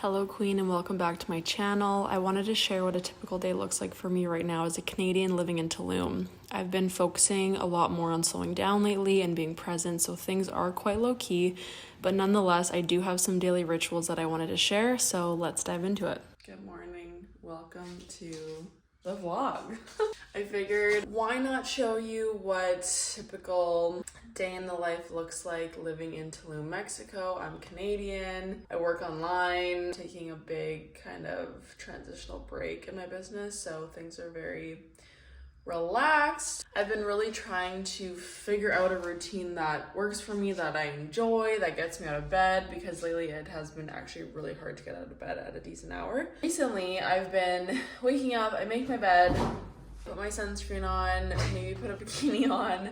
Hello Queen and welcome back to my channel. I wanted to share what a typical day looks like for me right now as a Canadian living in Tulum. I've been focusing a lot more on slowing down lately and being present, so things are quite low-key, but nonetheless I do have some daily rituals that I wanted to share, so let's dive into it. Good morning, welcome to the vlog. I figured why not show you what typical day in the life looks like living in Tulum, Mexico. I'm Canadian, I work online, taking a big kind of transitional break in my business, so things are very relaxed. I've been really trying to figure out a routine that works for me, that I enjoy, that gets me out of bed, because lately it has been actually really hard to get out of bed at a decent hour. Recently, I've been waking up, I make my bed, put my sunscreen on, maybe put a bikini on,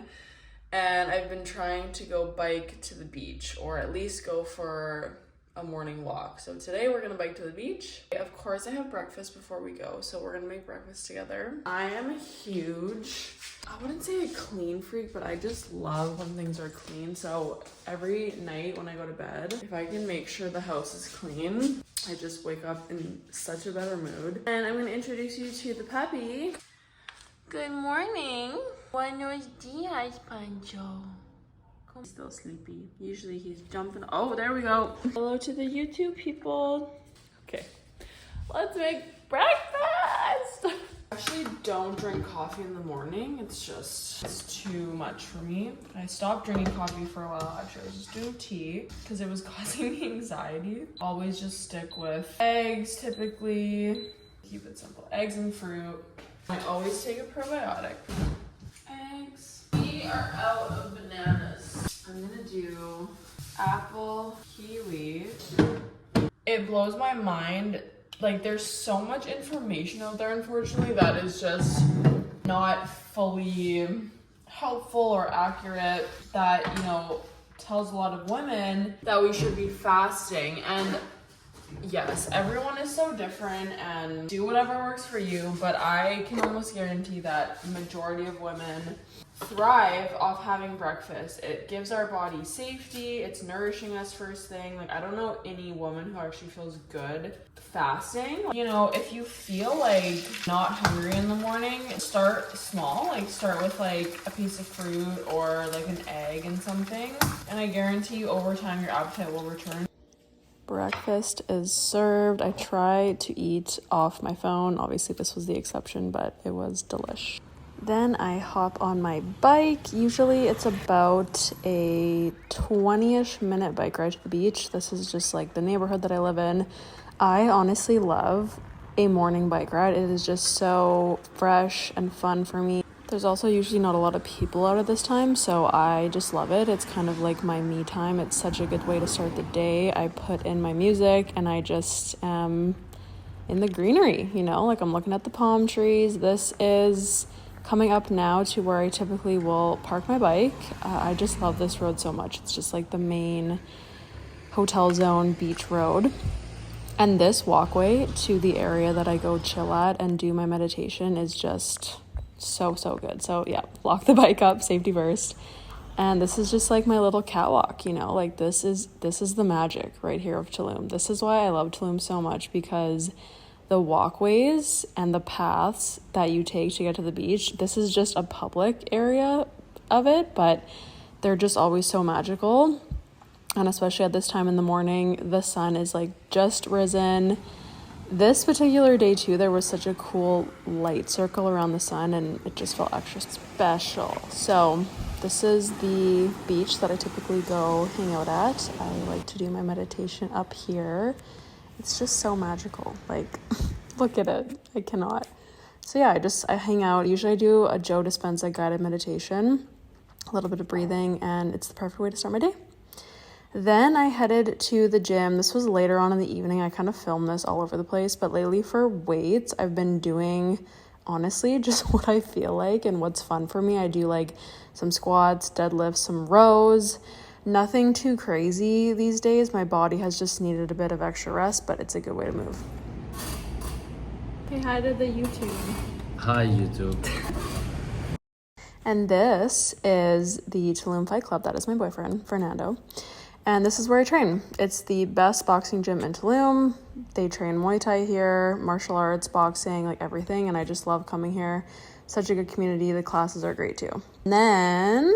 and I've been trying to go bike to the beach, or at least go for a morning walk. So today we're gonna bike to the beach. Of course I have breakfast before we go, so we're gonna make breakfast together. I am a huge, I wouldn't say a clean freak, but I just love when things are clean. So every night when I go to bed, if I can make sure the house is clean, I just wake up in such a better mood. And I'm gonna introduce you to the puppy. Good morning. Buenos dias, Pancho. He's still sleepy. Usually he's jumping. Oh, there we go. Hello to the YouTube people. Okay, let's make breakfast. I actually don't drink coffee in the morning. It's too much for me. I stopped drinking coffee for a while. Actually, I was just doing tea because it was causing me anxiety. Always just stick with eggs, typically. Keep it simple. Eggs and fruit. I always take a probiotic. Eggs. We are out of bananas. I'm gonna do apple, kiwi. It blows my mind. Like, there's so much information out there, unfortunately, that is just not fully helpful or accurate, that, you know, tells a lot of women that we should be fasting. And yes, everyone is so different and do whatever works for you, but I can almost guarantee that the majority of women thrive off having breakfast. It gives our body safety, it's nourishing us first thing. Like, I don't know any woman who actually feels good fasting. You know, if you feel like not hungry in the morning, start small. Like, start with like a piece of fruit or like an egg and something, and I guarantee you over time your appetite will return. Breakfast is served. I try to eat off my phone. Obviously this was the exception, but it was delish. Then I hop on my bike. Usually it's about a 20-ish minute bike ride to the beach. This is just like the neighborhood that I live in. I honestly love a morning bike ride. It is just so fresh and fun for me. There's also usually not a lot of people out at this time, so I just love it. It's kind of like my me time. It's such a good way to start the day. I put in my music and I just am in the greenery, you know, like I'm looking at the palm trees. This is coming up now to where I typically will park my bike. I just love this road so much. It's just like the main hotel zone beach road. And this walkway to the area that I go chill at and do my meditation is just so good. So yeah, lock the bike up, safety first. And this is just like my little catwalk, you know, like this is the magic right here of Tulum. This is why I love Tulum so much, because the walkways and the paths that you take to get to the beach, this is just a public area of it, but they're just always so magical. And especially at this time in the morning, the sun is like just risen. This particular day too, there was such a cool light circle around the sun and it just felt extra special. So this is the beach that I typically go hang out at. I like to do my meditation up here. It's just so magical. Like, look at it. I cannot. So yeah, I hang out. Usually I do a Joe Dispenza guided meditation, a little bit of breathing, and it's the perfect way to start my day. Then I headed to the gym. This was later on in the evening. I kind of filmed this all over the place, but lately for weights, I've been doing, honestly, just what I feel like and what's fun for me. I do like some squats, deadlifts, some rows. Nothing too crazy these days. My body has just needed a bit of extra rest, but it's a good way to move. Say hi to the YouTube. Hi, YouTube. And this is the Tulum Fight Club. That is my boyfriend, Fernando. And this is where I train. It's the best boxing gym in Tulum. They train Muay Thai here, martial arts, boxing, like everything. And I just love coming here. Such a good community. The classes are great too. And then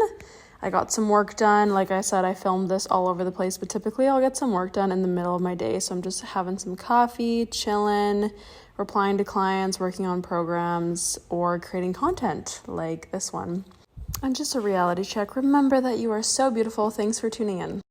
I got some work done. Like I said, I filmed this all over the place, but typically I'll get some work done in the middle of my day. So I'm just having some coffee, chilling, replying to clients, working on programs, or creating content like this one. And just a reality check. Remember that you are so beautiful. Thanks for tuning in.